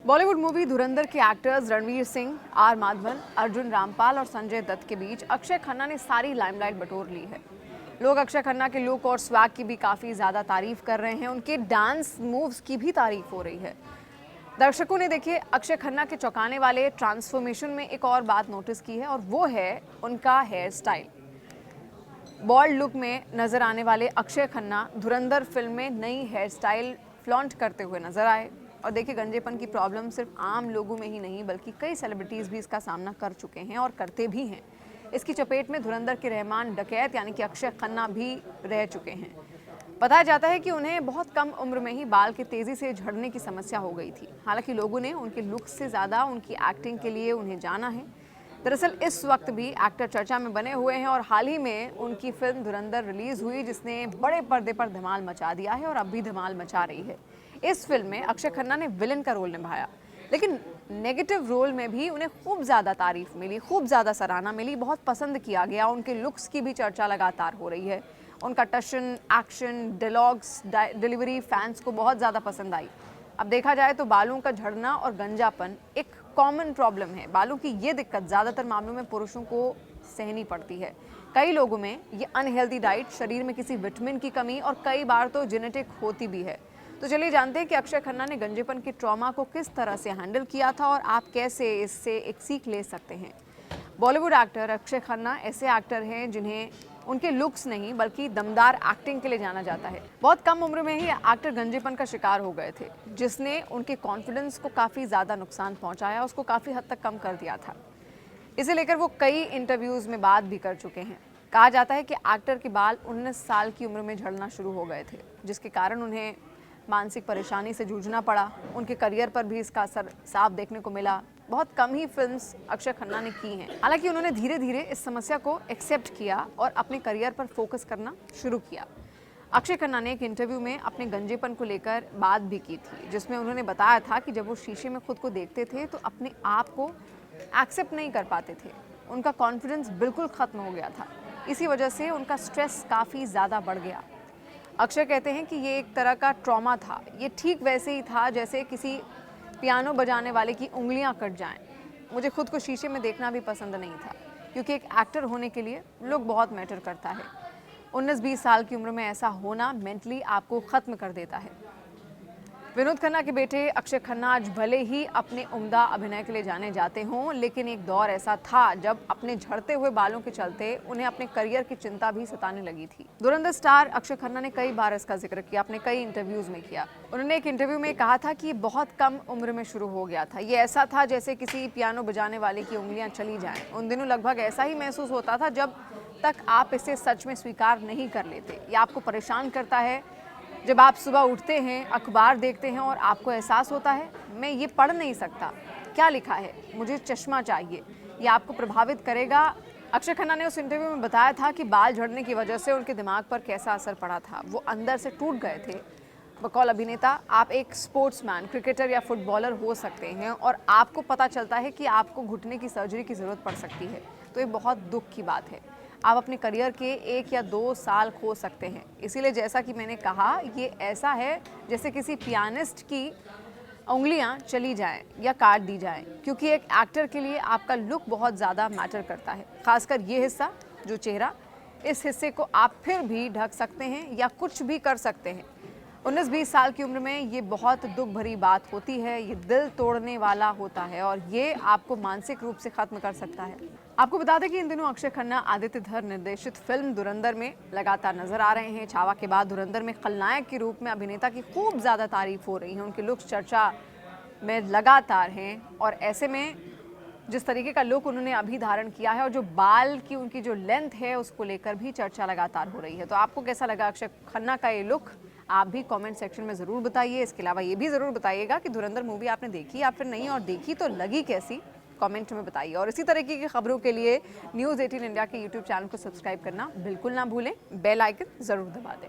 Bollywood movie धुरंधर के actors Ranveer Singh, are Madhavan, Arjun Rampal और संजय दत्त के बीच अक्षय खन्ना ने सारी लाइमलाइट बटोर ली है। लोग अक्षय खन्ना के लुक और स्वैग की भी काफी ज्यादा तारीफ कर रहे हैं। उनके डांस मूव्स की भी तारीफ हो रही है। दर्शकों ने देखिए अक्षय खन्ना के चौंकाने वाले ट्रांसफॉर्मेशन में एक और बात नोटिस की है और वो है उनका हेयर स्टाइल। बॉल्ड लुक में नजर आने वाले अक्षय खन्ना धुरंधर फिल्म में नई हेयर स्टाइल फ्लॉन्ट करते हुए नजर आए। और देखिए गंजेपन की प्रॉब्लम सिर्फ आम लोगों में ही नहीं बल्कि कई सेलिब्रिटीज भी इसका सामना कर चुके हैं और करते भी हैं। इसकी चपेट में धुरंधर के रहमान डकैत यानी कि अक्षय खन्ना भी रह चुके हैं। बताया जाता है कि उन्हें बहुत कम उम्र में ही बाल के तेजी से झड़ने की समस्या हो गई थी। हालांकि लोगों ने उनके लुक से ज्यादा उनकी एक्टिंग के लिए उन्हें जाना है। दरअसल इस वक्त भी एक्टर चर्चा में बने हुए हैं और हाल ही में उनकी फिल्म धुरंधर रिलीज हुई जिसने बड़े पर्दे पर धमाल मचा दिया है और अब भी धमाल मचा रही है। इस फिल्म में अक्षय खन्ना ने विलन का रोल निभाया, लेकिन नेगेटिव रोल में भी उन्हें खूब ज्यादा तारीफ मिली, खूब ज्यादा सराहना मिली, बहुत पसंद किया गया। उनके लुक्स की भी चर्चा लगातार हो रही है। उनका टशन, एक्शन, डायलॉग्स, डिलीवरी फैंस को बहुत ज्यादा पसंद आई। अब देखा जाए तो बालों का झड़ना और गंजापन एक कॉमन प्रॉब्लम है। बालों की ये दिक्कत ज्यादातर मामलों में पुरुषों को सहनी पड़ती है। कई लोगों में ये अनहेल्दी डाइट, शरीर में किसी विटामिन की कमी और कई बार तो जेनेटिक होती भी है। तो चलिए जानते हैं कि अक्षय खन्ना ने गंजेपन की ट्रॉमा को किस तरह से हैंडल किया था और आप कैसे इससे एक सीख ले सकते हैं। बॉलीवुड एक्टर अक्षय खन्ना ऐसे एक्टर हैं जिन्हें उनके लुक्स नहीं बल्कि दमदार एक्टिंग के लिए जाना जाता है। बहुत कम उम्र में ही एक्टर गंजेपन का शिकार हो गए थे, जिसने उनके कॉन्फिडेंस को काफ़ी ज़्यादा नुकसान पहुंचाया, उसको काफ़ी हद तक कम कर दिया था। इसे लेकर वो कई इंटरव्यूज़ में बात भी कर चुके हैं। कहा जाता है कि एक्टर के बाल 19 साल की उम्र में झड़ना शुरू हो गए थे, जिसके कारण उन्हें मानसिक परेशानी से जूझना पड़ा। उनके करियर पर भी इसका असर साफ देखने को मिला। बहुत कम ही फिल्म्स अक्षय खन्ना ने की हैं। हालांकि उन्होंने धीरे धीरे इस समस्या को एक्सेप्ट किया और अपने करियर पर फोकस करना शुरू किया। अक्षय खन्ना ने एक इंटरव्यू में अपने गंजेपन को लेकर बात भी की थी, जिसमें उन्होंने बताया था कि जब वो शीशे में खुद को देखते थे तो अपने आप को एक्सेप्ट नहीं कर पाते थे। उनका कॉन्फिडेंस बिल्कुल खत्म हो गया था। इसी वजह से उनका स्ट्रेस काफ़ी ज़्यादा बढ़ गया। अक्षय कहते हैं कि ये एक तरह का ट्रॉमा था। ये ठीक वैसे ही था जैसे किसी पियानो बजाने वाले की उंगलियां कट जाएं। मुझे खुद को शीशे में देखना भी पसंद नहीं था, क्योंकि एक एक्टर होने के लिए लुक बहुत मैटर करता है। 19-20 साल की उम्र में ऐसा होना मेंटली आपको ख़त्म कर देता है। विनोद खन्ना के बेटे अक्षय खन्ना आज भले ही अपने उम्दा अभिनय के लिए जाने जाते हों, लेकिन एक दौर ऐसा था जब अपने झड़ते हुए बालों के चलते उन्हें अपने करियर की चिंता भी सताने लगी थी। धुरंधर स्टार अक्षय खन्ना ने कई बार इसका जिक्र किया, अपने कई इंटरव्यूज में किया। उन्होंने एक इंटरव्यू में कहा था कि ये बहुत कम उम्र में शुरू हो गया था। ये ऐसा था जैसे किसी पियानो बजाने वाले की उंगलियां चली जाएं। उन दिनों लगभग ऐसा ही महसूस होता था जब तक आप इसे सच में स्वीकार नहीं कर लेते। ये आपको परेशान करता है जब आप सुबह उठते हैं, अखबार देखते हैं और आपको एहसास होता है मैं ये पढ़ नहीं सकता, क्या लिखा है, मुझे चश्मा चाहिए। ये आपको प्रभावित करेगा। अक्षय खन्ना ने उस इंटरव्यू में बताया था कि बाल झड़ने की वजह से उनके दिमाग पर कैसा असर पड़ा था। वो अंदर से टूट गए थे। बकौल अभिनेता आप एक स्पोर्ट्समैन, क्रिकेटर या फुटबॉलर हो सकते हैं और आपको पता चलता है कि आपको घुटने की सर्जरी की ज़रूरत पड़ सकती है, तो ये बहुत दुख की बात है। आप अपने करियर के 1 या 2 साल खो सकते हैं। इसीलिए जैसा कि मैंने कहा, ये ऐसा है जैसे किसी पियानिस्ट की उंगलियां चली जाएं या काट दी जाएं, क्योंकि एक एक्टर के लिए आपका लुक बहुत ज़्यादा मैटर करता है। खासकर ये हिस्सा जो चेहरा, इस हिस्से को आप फिर भी ढक सकते हैं या कुछ भी कर सकते हैं। 19-20 साल की उम्र में ये बहुत दुख भरी बात होती है। ये दिल तोड़ने वाला होता है और ये आपको मानसिक रूप से ख़त्म कर सकता है। आपको बता दें कि इन दिनों अक्षय खन्ना आदित्य धर निर्देशित फिल्म धुरंधर में लगातार नजर आ रहे हैं। छावा के बाद धुरंधर में खलनायक के रूप में अभिनेता की खूब ज़्यादा तारीफ हो रही है। उनके लुक्स चर्चा में लगातार हैं और ऐसे में जिस तरीके का लुक उन्होंने अभी धारण किया है और जो बाल की उनकी जो लेंथ है उसको लेकर भी चर्चा लगातार हो रही है। तो आपको कैसा लगा अक्षय खन्ना का ये लुक? आप भी कमेंट सेक्शन में ज़रूर बताइए। इसके अलावा ये भी ज़रूर बताइएगा कि धुरंधर मूवी आपने देखी या फिर नहीं, और देखी तो लगी कैसी, कमेंट में बताइए। और इसी तरीके की खबरों के लिए न्यूज़ 18 इंडिया के यूट्यूब चैनल को सब्सक्राइब करना बिल्कुल ना भूलें। बेल आइकन ज़रूर दबा दें।